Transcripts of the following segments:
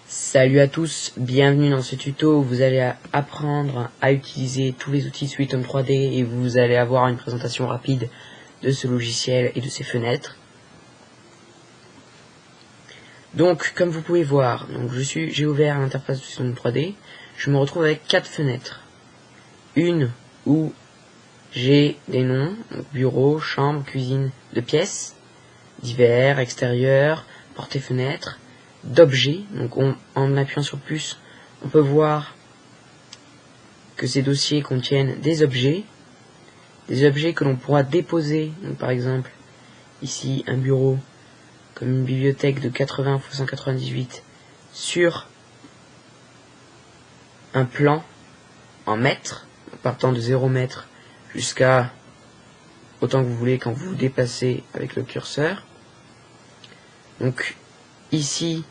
Salut à tous, bienvenue dans ce tuto où vous allez apprendre à utiliser tous les outils Sweet'Home 3D et vous allez avoir une présentation rapide de ce logiciel et de ses fenêtres. Donc comme vous pouvez voir, j'ai ouvert l'interface de Sweet'Home 3D, je me retrouve avec 4 fenêtres. Une où j'ai des noms, donc bureau, chambre, cuisine de pièces, divers, extérieur, portes et fenêtres, d'objets. Donc en appuyant sur plus, on peut voir que ces dossiers contiennent des objets que l'on pourra déposer. Donc par exemple, ici un bureau comme une bibliothèque de 80 x 198 sur un plan en mètres, partant de 0 mètre jusqu'à autant que vous voulez quand vous vous déplacez avec le curseur. Donc ici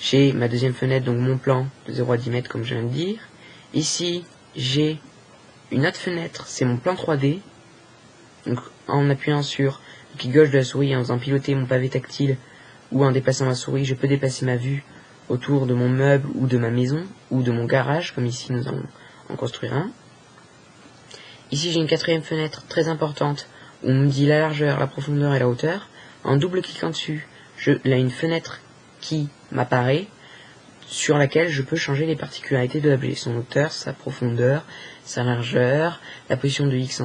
j'ai ma deuxième fenêtre, donc mon plan de 0 à 10 mètres comme je viens de dire. Ici j'ai une autre fenêtre, c'est mon plan 3D. Donc en appuyant sur le clic gauche de la souris et en faisant piloter mon pavé tactile ou en déplaçant ma souris, je peux déplacer ma vue autour de mon meuble ou de ma maison ou de mon garage, comme ici nous allons en construire un. Ici j'ai une quatrième fenêtre très importante où on me dit la largeur, la profondeur et la hauteur. En double cliquant dessus, il y a une fenêtre qui m'apparaît sur laquelle je peux changer les particularités de l'objet, son hauteur, sa profondeur, sa largeur, la position de X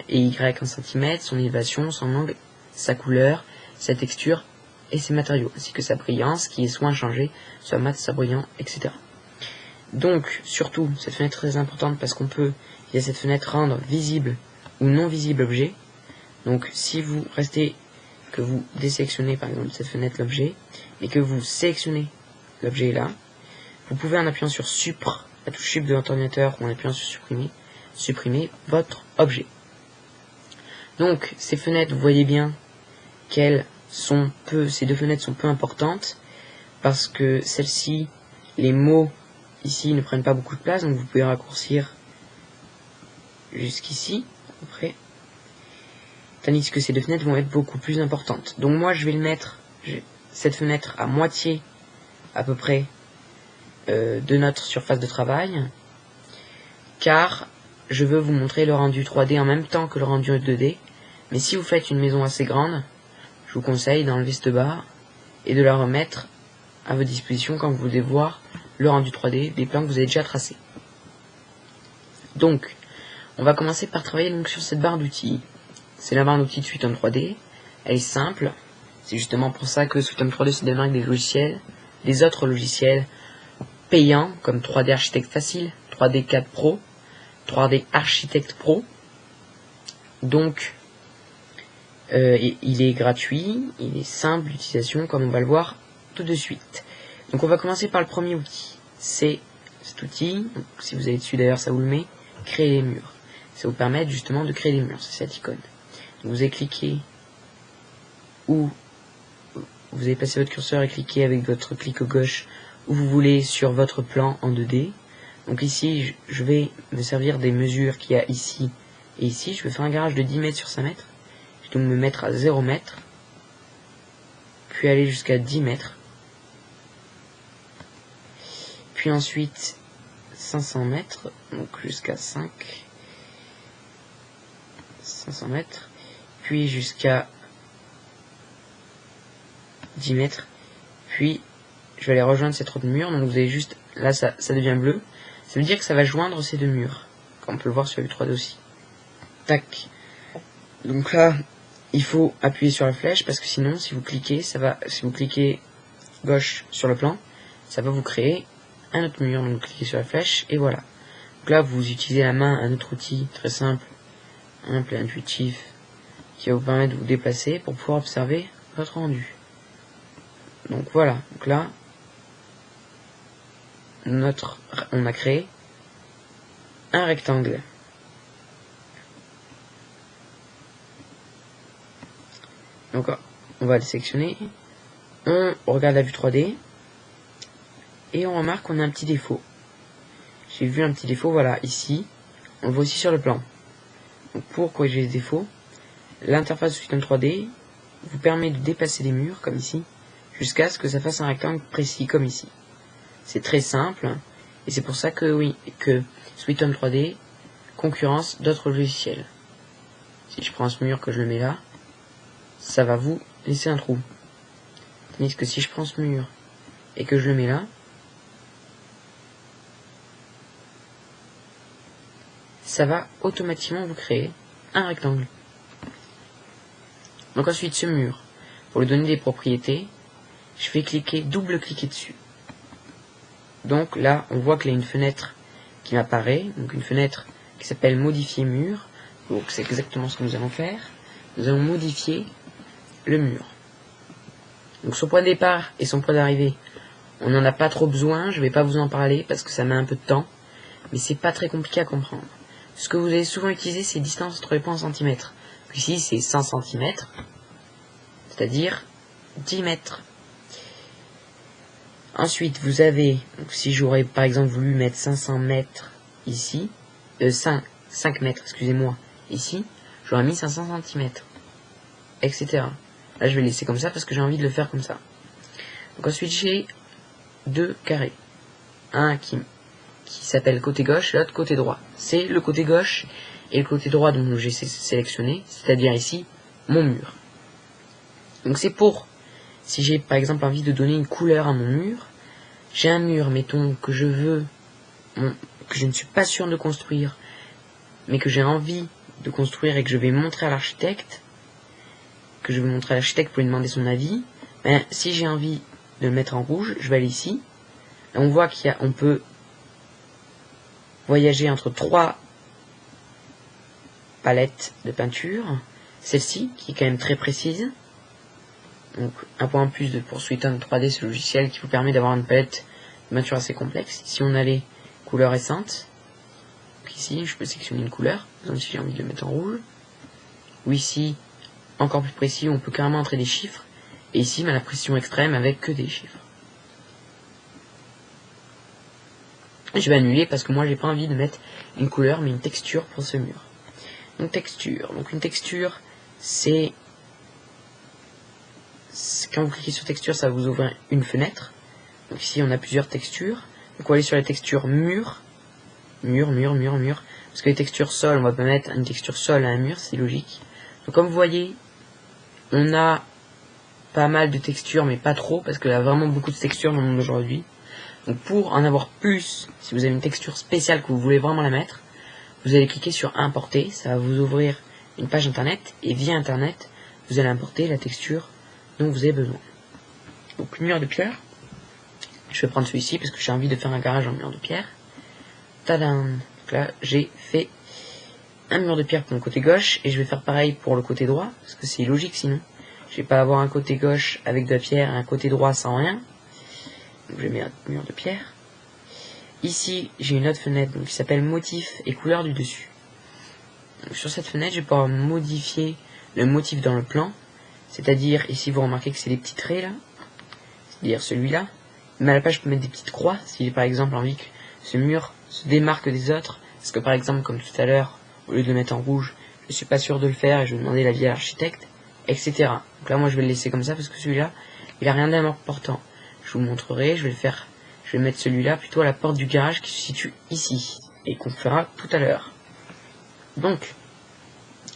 et Y en centimètres, son élévation, son angle, sa couleur, sa texture et ses matériaux, ainsi que sa brillance qui est soit inchangée, soit mat, soit brillant, etc. Donc, surtout, cette fenêtre est très importante parce qu'on peut, via cette fenêtre, rendre visible ou non visible l'objet. Donc, si vous restez, que vous désélectionnez par exemple cette fenêtre l'objet, et que vous sélectionnez l'objet là, vous pouvez en appuyant sur Supr, la touche Shift de votre ordinateur, ou en appuyant sur supprimer votre objet. Donc, ces fenêtres, vous voyez bien qu'elles sont ces deux fenêtres sont peu importantes, parce que celles-ci, les mots ici ne prennent pas beaucoup de place, donc vous pouvez raccourcir jusqu'ici, à peu près. Tandis que ces deux fenêtres vont être beaucoup plus importantes. Donc moi, je vais le mettre, cette fenêtre à moitié, à peu près, de notre surface de travail, car je veux vous montrer le rendu 3D en même temps que le rendu 2D. Mais si vous faites une maison assez grande, je vous conseille d'enlever cette barre et de la remettre à votre disposition quand vous voulez voir le rendu 3D des plans que vous avez déjà tracés. Donc, on va commencer par travailler donc sur cette barre d'outils. C'est la barre d'outils de Sweet'Home 3D. Elle est simple. C'est justement pour ça que Sweet'Home 3D se démarque des autres logiciels payants comme 3D Architect Facile, 3D CAD Pro, 3D Architect Pro. Donc, il est gratuit, il est simple d'utilisation comme on va le voir tout de suite. Donc on va commencer par le premier outil. C'est cet outil, donc, si vous allez dessus d'ailleurs ça vous le met, créer les murs. Ça vous permet justement de créer des murs, c'est cette icône. Donc, vous allez cliquer où vous allez placer votre curseur et cliquer avec votre clic gauche où vous voulez sur votre plan en 2D. Donc ici, je vais me servir des mesures qu'il y a ici et ici. Je vais faire un garage de 10 mètres sur 5 mètres. Je vais donc me mettre à 0 mètres, puis aller jusqu'à 10 mètres, puis ensuite 500 mètres, donc jusqu'à 500 mètres, puis jusqu'à 10 mètres, puis je vais aller rejoindre cette autre mur. Donc vous avez juste, là ça devient bleu, ça veut dire que ça va joindre ces deux murs, comme on peut le voir sur la vue 3D aussi. Tac. Donc là, il faut appuyer sur la flèche, parce que sinon, si vous cliquez gauche sur le plan, ça va vous créer un autre mur. Donc cliquez sur la flèche, et voilà. Donc là, vous utilisez la main, un autre outil très simple et intuitif, qui va vous permettre de vous déplacer pour pouvoir observer votre rendu. Donc voilà, donc là, on a créé un rectangle. Donc on va le sélectionner, on regarde la vue 3D, et on remarque qu'on a un petit défaut. J'ai vu un petit défaut, voilà, ici, on le voit aussi sur le plan. Donc pour corriger les défauts, l'interface de Sweet'Home 3D vous permet de déplacer les murs, comme ici, jusqu'à ce que ça fasse un rectangle précis, comme ici. C'est très simple. Et c'est pour ça que oui, que SweetHome 3D concurrence d'autres logiciels. Si je prends ce mur que je le mets là, ça va vous laisser un trou. Tandis que si je prends ce mur et que je le mets là, ça va automatiquement vous créer un rectangle. Donc ensuite ce mur, pour lui donner des propriétés, je vais cliquer, double-cliquer dessus. Donc là, on voit qu'il y a une fenêtre qui m'apparaît, donc une fenêtre qui s'appelle modifier mur. Donc c'est exactement ce que nous allons faire. Nous allons modifier le mur. Donc son point de départ et son point d'arrivée, on n'en a pas trop besoin, je ne vais pas vous en parler parce que ça met un peu de temps, mais c'est pas très compliqué à comprendre. Ce que vous allez souvent utiliser, c'est distance entre les points en centimètres. Ici, c'est 100 cm, c'est-à-dire 10 mètres. Ensuite, vous avez, donc si j'aurais par exemple voulu mettre 500 mètres ici, 5 mètres, excusez-moi, ici, j'aurais mis 500 cm, etc. Là, je vais laisser comme ça parce que j'ai envie de le faire comme ça. Donc ensuite, j'ai deux carrés. Un qui s'appelle côté gauche et l'autre côté droit. C'est le côté gauche et le côté droit dont j'ai sélectionné, c'est-à-dire ici, mon mur. Donc c'est pour, si j'ai par exemple envie de donner une couleur à mon mur, j'ai un mur, mettons, que je veux, que je ne suis pas sûr de construire, mais que j'ai envie de construire et que je vais montrer à l'architecte, pour lui demander son avis, ben, si j'ai envie de le mettre en rouge, je vais aller ici, et on voit qu'on peut voyager entre trois palettes de peinture, celle-ci, qui est quand même très précise. Donc un point en plus pour SweetHome 3D, ce logiciel qui vous permet d'avoir une palette de peinture assez complexe. Ici on a les couleurs récentes. Donc ici je peux sélectionner une couleur, par exemple si j'ai envie de le mettre en rouge. Ou ici, encore plus précis, on peut carrément entrer des chiffres. Et ici, la précision extrême avec que des chiffres. Je vais annuler parce que moi j'ai pas envie de mettre une couleur mais une texture pour ce mur. Donc texture. Donc une texture, c'est quand vous cliquez sur texture, ça va vous ouvrir une fenêtre. Donc ici on a plusieurs textures. Donc on va aller sur la texture mur. Mur. Parce que les textures sol, on va pas mettre une texture sol à un mur, c'est logique. Donc comme vous voyez, on a pas mal de textures, mais pas trop, parce qu'il y a vraiment beaucoup de textures dans le monde d'aujourd'hui. Donc pour en avoir plus, si vous avez une texture spéciale que vous voulez vraiment la mettre, vous allez cliquer sur importer, ça va vous ouvrir une page internet, et via internet, vous allez importer la texture dont vous avez besoin. Donc mur de pierre, je vais prendre celui-ci parce que j'ai envie de faire un garage en mur de pierre. Tadam! Donc là j'ai fait un mur de pierre pour mon côté gauche, et je vais faire pareil pour le côté droit, parce que c'est logique sinon. Je vais pas avoir un côté gauche avec de la pierre et un côté droit sans rien. Donc je mets un mur de pierre. Ici, j'ai une autre fenêtre donc, qui s'appelle motif et couleur du dessus. Donc, sur cette fenêtre, je vais pouvoir modifier le motif dans le plan. C'est-à-dire, ici vous remarquez que c'est des petits traits là. C'est-à-dire celui-là. Mais à la page, je peux mettre des petites croix. Si j'ai par exemple envie que ce mur se démarque des autres. Parce que par exemple, comme tout à l'heure, au lieu de le mettre en rouge, je suis pas sûr de le faire et je vais demander l'avis à l'architecte, etc. Donc là, moi, je vais le laisser comme ça parce que celui-là, il a rien d'important. Je vous montrerai, je vais mettre celui-là plutôt à la porte du garage qui se situe ici et qu'on fera tout à l'heure. Donc,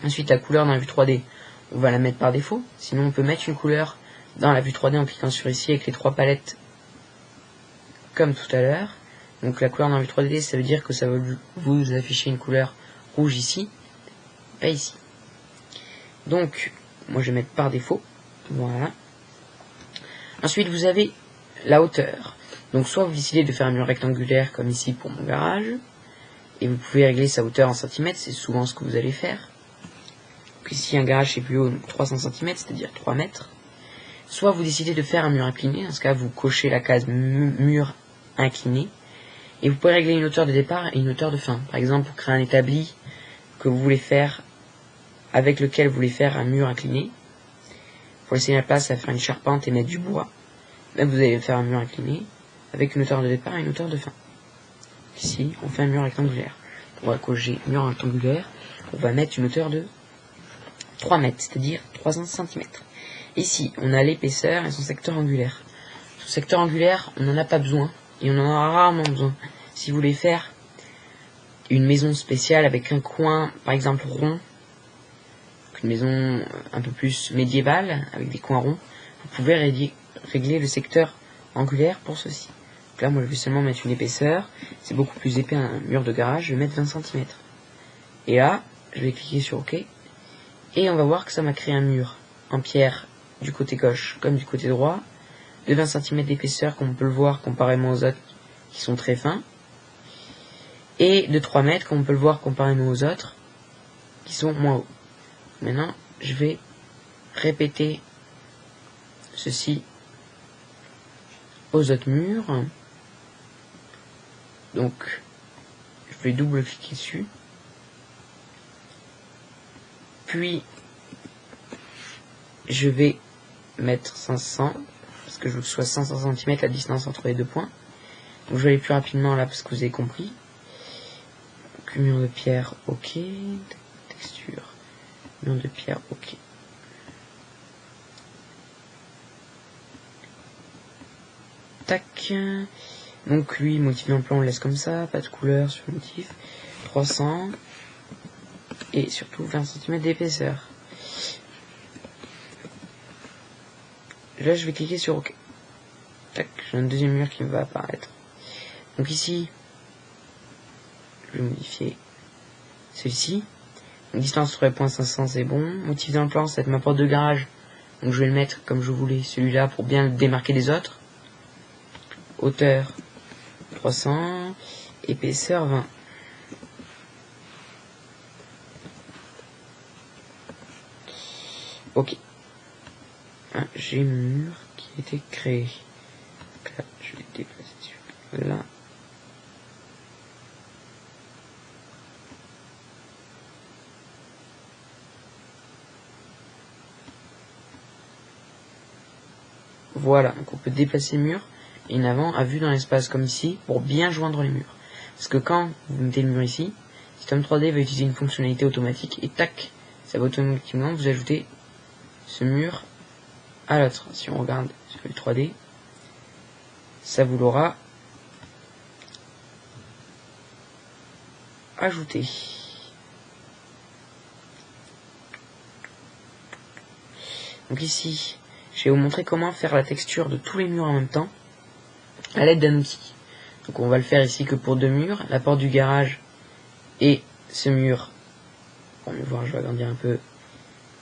ensuite la couleur dans la vue 3D, on va la mettre par défaut. Sinon, on peut mettre une couleur dans la vue 3D en cliquant sur ici avec les trois palettes comme tout à l'heure. Donc la couleur dans la vue 3D, ça veut dire que ça va vous afficher une couleur rouge ici, pas ici. Donc, moi je vais mettre par défaut. Voilà. Ensuite, vous avez la hauteur. Donc soit vous décidez de faire un mur rectangulaire comme ici pour mon garage, et vous pouvez régler sa hauteur en centimètres, c'est souvent ce que vous allez faire. Donc ici un garage c'est plus haut, donc 300 cm, c'est-à-dire 3 mètres. Soit vous décidez de faire un mur incliné, dans ce cas vous cochez la case mur incliné, et vous pouvez régler une hauteur de départ et une hauteur de fin. Par exemple, vous créez un établi que vous voulez faire, avec lequel vous voulez faire un mur incliné. Pour laisser la place à faire une charpente et mettre du bois. Là vous allez faire un mur incliné, avec une hauteur de départ et une hauteur de fin. Ici, on fait un mur rectangulaire. On va cocher mur rectangulaire, on va mettre une hauteur de 3 mètres, c'est-à-dire 300 cm. Ici, on a l'épaisseur et son secteur angulaire. Son secteur angulaire, on n'en a pas besoin, et on en aura rarement besoin. Si vous voulez faire une maison spéciale avec un coin, par exemple rond, une maison un peu plus médiévale, avec des coins ronds, vous pouvez régler le secteur angulaire pour ceci. Donc là, moi, je vais seulement mettre une épaisseur. C'est beaucoup plus épais un mur de garage. Je vais mettre 20 cm. Et là, je vais cliquer sur OK. Et on va voir que ça m'a créé un mur en pierre du côté gauche comme du côté droit, de 20 cm d'épaisseur, comme on peut le voir comparément aux autres qui sont très fins, et de 3 mètres, comme on peut le voir comparément aux autres qui sont moins hauts. Maintenant, je vais répéter ceci aux autres murs. Donc, je vais double-cliquer dessus. Puis, je vais mettre 500, parce que je veux que ce soit 500 cm la distance entre les deux points. Donc, je vais aller plus rapidement là, parce que vous avez compris. Donc, mur de pierre, OK. Texture, mur de pierre, OK. Tac. Donc lui, motif dans le plan, on le laisse comme ça, pas de couleur sur le motif. 300. Et surtout 20 cm d'épaisseur. Là, je vais cliquer sur OK. Tac, j'ai un deuxième mur qui va apparaître. Donc ici, je vais modifier celui-ci. Distance sur les points 500, c'est bon. Motif dans le plan, c'est ma porte de garage. Donc je vais le mettre comme je voulais, celui-là, pour bien le démarquer des autres. Hauteur 300, épaisseur 20. Ok. Ah, j'ai mon mur qui a été créé. Donc là, je vais déplacer celui-là. Là. Voilà, donc on peut déplacer le mur et en avant à vue dans l'espace comme ici pour bien joindre les murs. Parce que quand vous mettez le mur ici, System 3D va utiliser une fonctionnalité automatique et tac, ça va automatiquement vous ajouter ce mur à l'autre. Si on regarde sur le 3D, ça vous l'aura ajouté. Donc ici, je vais vous montrer comment faire la texture de tous les murs en même temps à l'aide d'un outil. Donc on va le faire ici que pour deux murs, la porte du garage et ce mur. Pour mieux voir, je vais agrandir un peu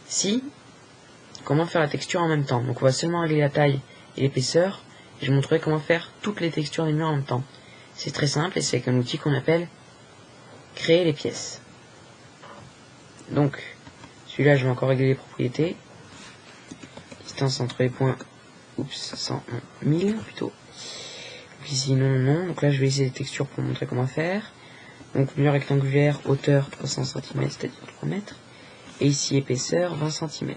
ici. Comment faire la texture en même temps. Donc on va seulement régler la taille et l'épaisseur. Et je vous montrerai comment faire toutes les textures des murs en même temps. C'est très simple et c'est avec un outil qu'on appelle créer les pièces. Donc celui-là, je vais encore régler les propriétés. Distance entre les points, 100, 1000 plutôt. Donc ici non. Donc là je vais laisser les textures pour montrer comment faire. Donc mur rectangulaire, hauteur 300 cm, c'est-à-dire 3 mètres. Et ici épaisseur 20 cm.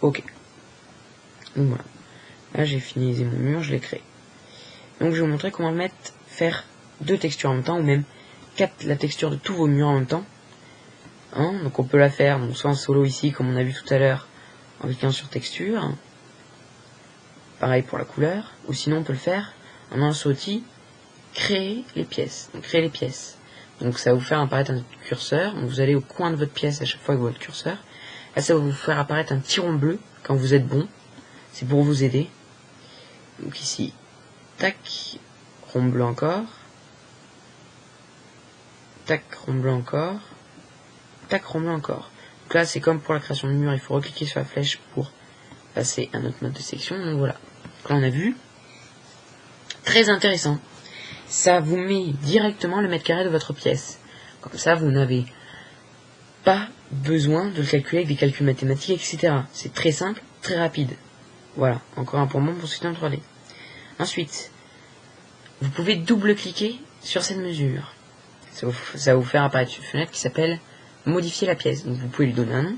Ok. Donc voilà. Là j'ai finalisé mon mur, je l'ai créé. Donc je vais vous montrer comment faire deux textures en même temps, ou même la texture de tous vos murs en même temps. Hein, donc on peut la faire donc soit en solo ici, comme on a vu tout à l'heure, en cliquant sur texture. Pareil pour la couleur. Ou sinon on peut le faire en un seul outil, créer les pièces. Donc créer les pièces. Donc ça va vous faire apparaître un curseur. Donc vous allez au coin de votre pièce à chaque fois avec votre curseur. Là ça va vous faire apparaître un petit rond bleu quand vous êtes bon. C'est pour vous aider. Donc ici, tac, rond bleu encore. Tac, rond bleu encore. Tac, rond bleu encore. Donc là c'est comme pour la création de mur, il faut recliquer sur la flèche pour passer à notre mode de section. Donc voilà. Donc là on a vu. Très intéressant. Ça vous met directement le mètre carré de votre pièce. Comme ça, vous n'avez pas besoin de le calculer avec des calculs mathématiques, etc. C'est très simple, très rapide. Voilà, encore un point bon pour System 3D. Ensuite, vous pouvez double-cliquer sur cette mesure. Ça va vous faire apparaître une fenêtre qui s'appelle modifier la pièce. Donc vous pouvez lui donner un nom,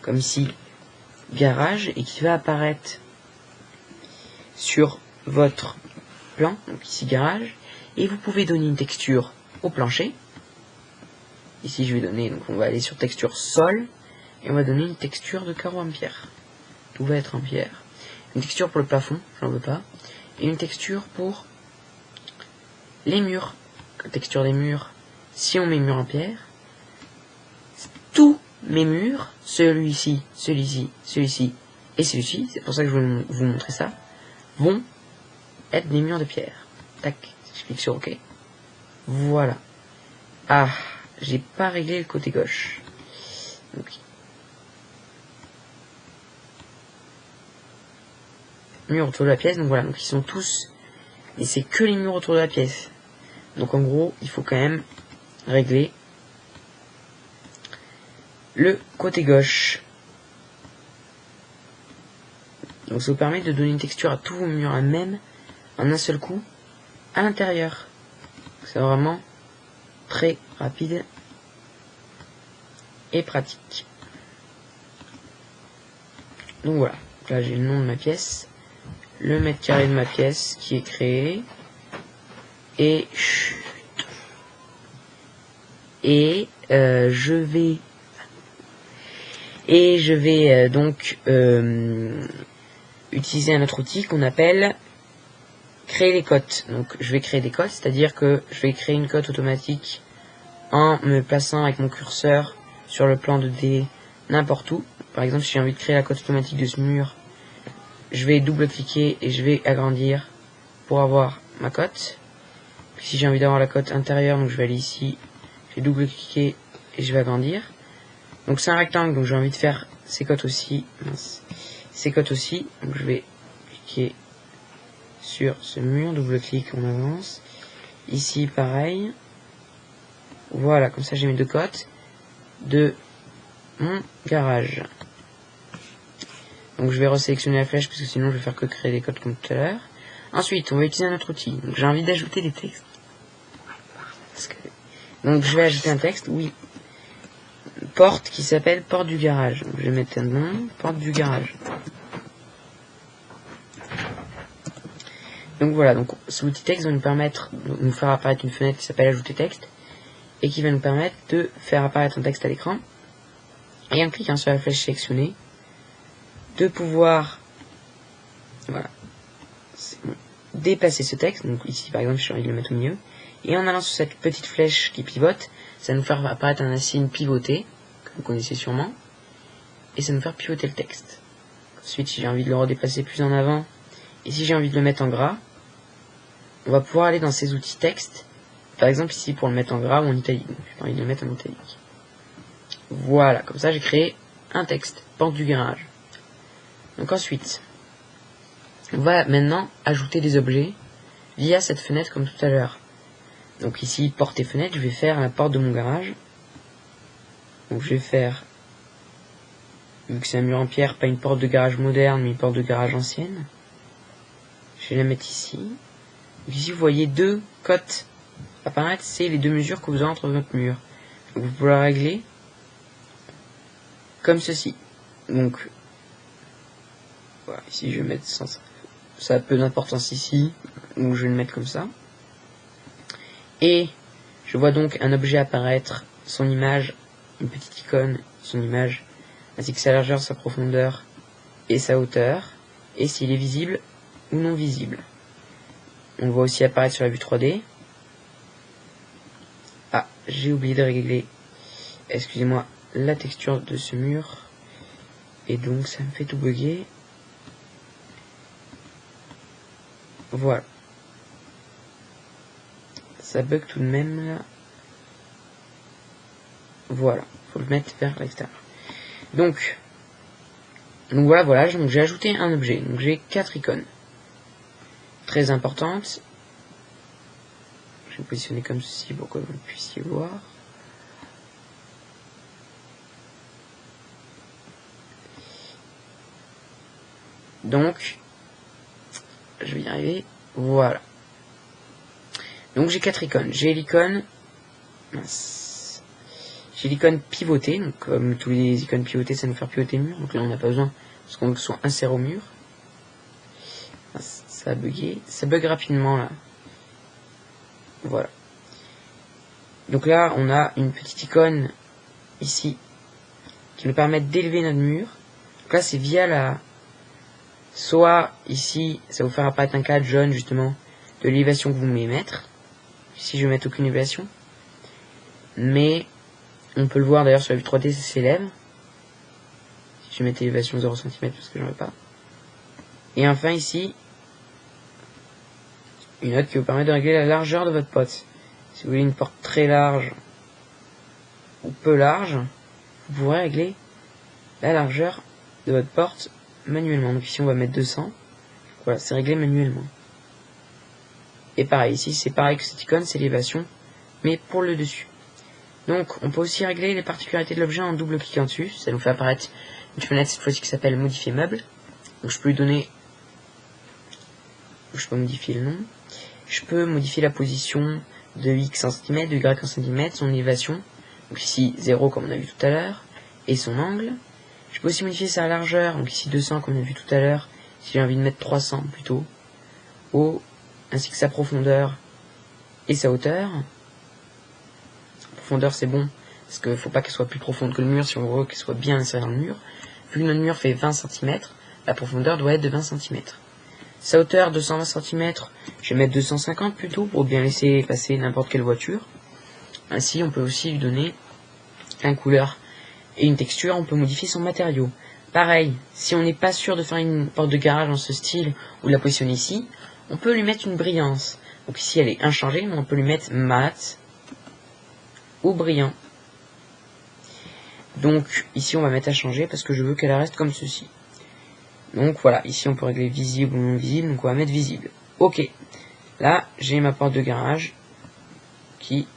comme ici, garage, et qui va apparaître sur votre plan, donc ici garage, et vous pouvez donner une texture au plancher. Ici je vais donner, donc on va aller sur texture sol, et on va donner une texture de carreau en pierre. Tout va être en pierre. Une texture pour le plafond, j'en veux pas, et une texture pour les murs. La texture des murs, si on met mur en pierre, tous mes murs, celui-ci, celui-ci, celui-ci et celui-ci, c'est pour ça que je vais vous montrer ça, vont être des murs de pierre. Tac, je clique sur OK. Voilà. Ah, j'ai pas réglé le côté gauche. Donc, murs autour de la pièce, donc voilà, donc ils sont tous, et c'est que les murs autour de la pièce. Donc en gros, il faut quand même régler le côté gauche. Donc ça vous permet de donner une texture à tous vos murs à même en un seul coup à l'intérieur. C'est vraiment très rapide et pratique. Donc voilà, là j'ai le nom de ma pièce, le mètre carré de ma pièce qui est créé, et je vais donc utiliser un autre outil qu'on appelle créer les cotes. Donc je vais créer des cotes, c'est-à-dire que je vais créer une cote automatique en me plaçant avec mon curseur sur le plan 2D n'importe où. Par exemple, si j'ai envie de créer la cote automatique de ce mur, je vais double-cliquer et je vais agrandir pour avoir ma cote. Puis si j'ai envie d'avoir la cote intérieure, donc je vais aller ici, je vais double-cliquer et je vais agrandir. Donc c'est un rectangle, donc j'ai envie de faire ces cotes aussi. Ces cotes aussi, donc je vais cliquer sur ce mur, double-clic, on avance. Ici pareil. Voilà, comme ça j'ai mes deux cotes de mon garage. Donc je vais resélectionner la flèche parce que sinon je vais faire que créer des codes comme tout à l'heure. Ensuite, on va utiliser un autre outil. Donc j'ai envie d'ajouter des textes. Donc je vais ajouter un texte, oui. Porte qui s'appelle porte du garage. Donc, je vais mettre un nom, porte du garage. Donc voilà, donc ce outil texte va nous permettre de nous faire apparaître une fenêtre qui s'appelle ajouter texte et qui va nous permettre de faire apparaître un texte à l'écran et en cliquant sur la flèche sélectionnée de pouvoir voilà, déplacer ce texte. Donc ici par exemple j'ai envie de le mettre au milieu et en allant sur cette petite flèche qui pivote, ça va nous faire apparaître un signe pivoté que vous connaissez sûrement et ça va nous faire pivoter le texte. Ensuite si j'ai envie de le redéplacer plus en avant et si j'ai envie de le mettre en gras, on va pouvoir aller dans ces outils texte, par exemple ici pour le mettre en gras ou en italique. J'ai envie de le mettre en italique. Voilà, comme ça j'ai créé un texte, porte du garage. Donc ensuite, on va maintenant ajouter des objets via cette fenêtre comme tout à l'heure. Donc ici, porte et fenêtre, je vais faire la porte de mon garage. Donc je vais faire, vu que c'est un mur en pierre, pas une porte de garage moderne, mais une porte de garage ancienne. Je vais la mettre ici. Donc ici, vous voyez deux cotes apparaître, c'est les deux mesures que vous avez entre votre mur. Donc vous pouvez la régler comme ceci. Donc, voilà, ici je vais mettre sans, ça a peu d'importance ici, donc je vais le mettre comme ça. Et je vois donc un objet apparaître, son image, une petite icône, son image, ainsi que sa largeur, sa profondeur et sa hauteur, et s'il est visible ou non visible. On le voit aussi apparaître sur la vue 3D. Ah, j'ai oublié de régler, excusez-moi, la texture de ce mur, et donc ça me fait tout bugger. Voilà. Ça bug tout de même là. Voilà. Faut le mettre vers l'extérieur. Donc voilà, donc j'ai ajouté un objet. Donc j'ai 4 icônes. Très importantes. Je vais positionner comme ceci pour que vous puissiez voir. Donc, je vais y arriver. Voilà. Donc j'ai 4 icônes. J'ai l'icône, j'ai l'icône pivotée. Donc comme tous les icônes pivotées, ça nous fait pivoter le mur. Donc là on n'a pas besoin parce qu'on veut que ce soit inséré au mur. Ça a bugué. Ça bug rapidement là. Voilà. Donc là on a une petite icône ici qui nous permet d'élever notre mur. Donc là c'est via la, soit ici ça va vous faire apparaître un cadre jaune justement de l'élévation que vous voulez mettre. Ici, je vais mettre aucune élévation. Mais, on peut le voir d'ailleurs sur la vue 3D, ça s'élève. Si je mets élévation 0 cm parce que j'en veux pas. Et enfin ici, une note qui vous permet de régler la largeur de votre porte. Si vous voulez une porte très large ou peu large, vous pourrez régler la largeur de votre porte manuellement. Donc ici on va mettre 200. Voilà, c'est réglé manuellement. Et pareil, ici c'est pareil que cette icône, c'est l'élévation, mais pour le dessus. Donc on peut aussi régler les particularités de l'objet en double cliquant dessus. Ça nous fait apparaître une fenêtre cette fois-ci qui s'appelle modifier meuble. Donc je peux lui donner... Je peux modifier le nom. Je peux modifier la position de X en cm, de Y en cm, son élévation. Donc ici 0 comme on a vu tout à l'heure. Et son angle. Je peux aussi modifier sa largeur. Donc ici 200 comme on a vu tout à l'heure. Si j'ai envie de mettre 300 plutôt. Ainsi que sa profondeur et sa hauteur. La profondeur c'est bon. Parce qu'il ne faut pas qu'elle soit plus profonde que le mur si on veut qu'elle soit bien insérée dans le mur. Vu que notre mur fait 20 cm, la profondeur doit être de 20 cm. Sa hauteur 220 cm, je vais mettre 250 plutôt pour bien laisser passer n'importe quelle voiture. Ainsi on peut aussi lui donner une couleur et une texture, on peut modifier son matériau. Pareil, si on n'est pas sûr de faire une porte de garage dans ce style ou de la positionner ici, on peut lui mettre une brillance. Donc ici elle est inchangée, mais on peut lui mettre mat ou brillant. Donc ici on va mettre à changer parce que je veux qu'elle reste comme ceci. Donc voilà, ici on peut régler visible ou non visible, donc on va mettre visible. Ok, là j'ai ma porte de garage qui,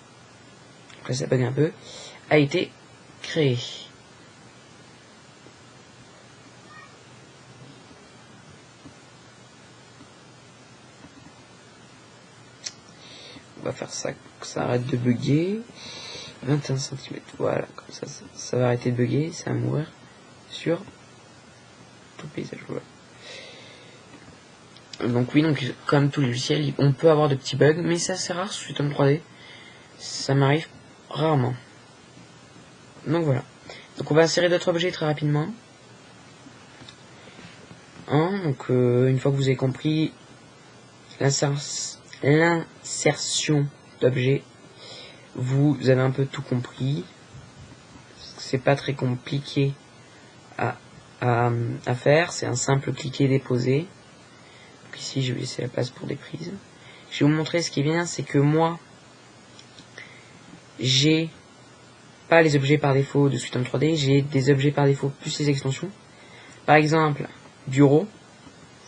là ça bug un peu, a été créée. On va faire ça, que ça arrête de bugger. 21 cm, voilà, comme ça va arrêter de bugger, ça va mourir sur tout le paysage. Voilà. Donc oui, donc comme tout logiciel, on peut avoir de petits bugs, mais c'est assez rare sur Suitom 3D. Ça m'arrive rarement. Donc voilà. Donc on va insérer d'autres objets très rapidement. Donc une fois que vous avez compris l'insertion d'objets, vous avez un peu tout compris. C'est pas très compliqué à faire. C'est un simple cliquer déposer. Donc ici je vais laisser la place pour des prises. Je vais vous montrer ce qui est bien, c'est que moi j'ai pas les objets par défaut de Suitom 3D, j'ai des objets par défaut plus les extensions. Par exemple, bureau,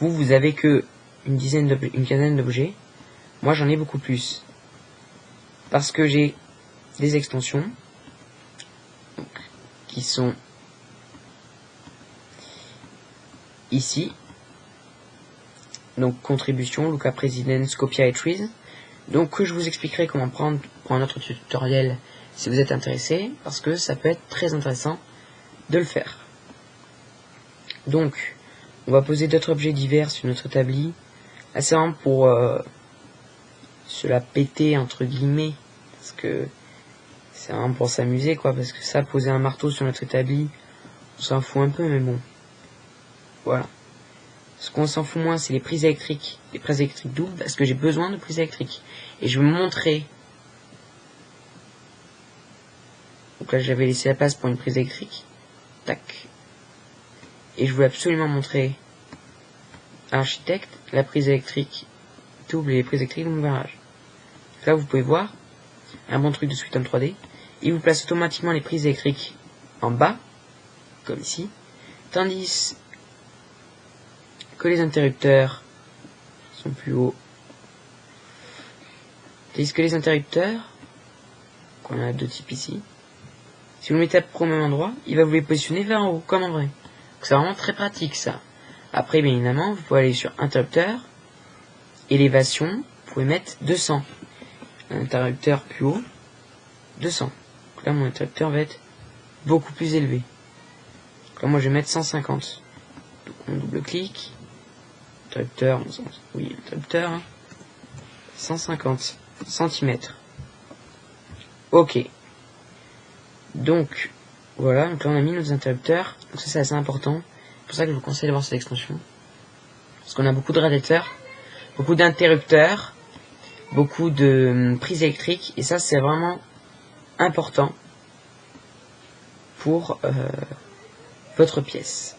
vous avez que une quinzaine d'objets. Moi j'en ai beaucoup plus. Parce que j'ai des extensions qui sont ici. Donc contribution, lookup residence, copia et trees. Donc que je vous expliquerai comment prendre pour un autre tutoriel si vous êtes intéressé, parce que ça peut être très intéressant de le faire. Donc on va poser d'autres objets divers sur notre établi. Là c'est vraiment pour se la péter entre guillemets, parce que c'est vraiment pour s'amuser quoi, parce que ça, poser un marteau sur notre établi, on s'en fout un peu, mais bon, voilà. Ce qu'on s'en fout moins, c'est les prises électriques doubles, parce que j'ai besoin de prises électriques. Et je vais vous montrer. Donc là, j'avais laissé la place pour une prise électrique. Tac. Et je voulais absolument montrer à l'architecte la prise électrique double et les prises électriques de mon garage. Donc là, vous pouvez voir un bon truc de Suitom 3D. Il vous place automatiquement les prises électriques en bas, comme ici. Tandis que les interrupteurs sont plus hauts. Tandis que les interrupteurs, qu'on a deux types ici, si vous le mettez au même endroit, il va vous les positionner vers en haut, comme en vrai. Donc c'est vraiment très pratique ça. Après, bien évidemment, vous pouvez aller sur interrupteur, élévation, vous pouvez mettre 200. Un interrupteur plus haut, 200. Donc là, mon interrupteur va être beaucoup plus élevé. Donc là, moi, je vais mettre 150. Donc on double-clique. Interrupteur, oui, interrupteur, hein. 150 cm. Ok. Donc, voilà, donc là on a mis nos interrupteurs. Donc ça c'est assez important. C'est pour ça que je vous conseille d'avoir cette extension. Parce qu'on a beaucoup de radiateurs, beaucoup d'interrupteurs. beaucoup de prises électriques, et ça c'est vraiment important pour votre pièce.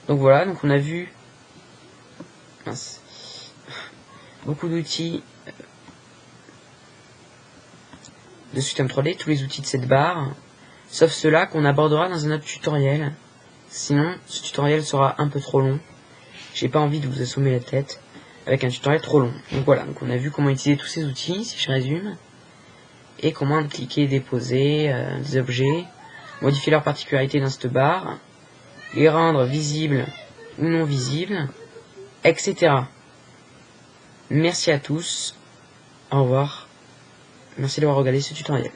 Donc voilà, donc on a vu beaucoup d'outils de System 3D, tous les outils de cette barre, sauf ceux-là qu'on abordera dans un autre tutoriel. Sinon, ce tutoriel sera un peu trop long. J'ai pas envie de vous assommer la tête avec un tutoriel trop long. Donc voilà, donc on a vu comment utiliser tous ces outils, si je résume, et comment cliquer et déposer des objets, modifier leurs particularités dans cette barre, les rendre visibles ou non visibles, etc. Merci à tous, au revoir, merci d'avoir regardé ce tutoriel.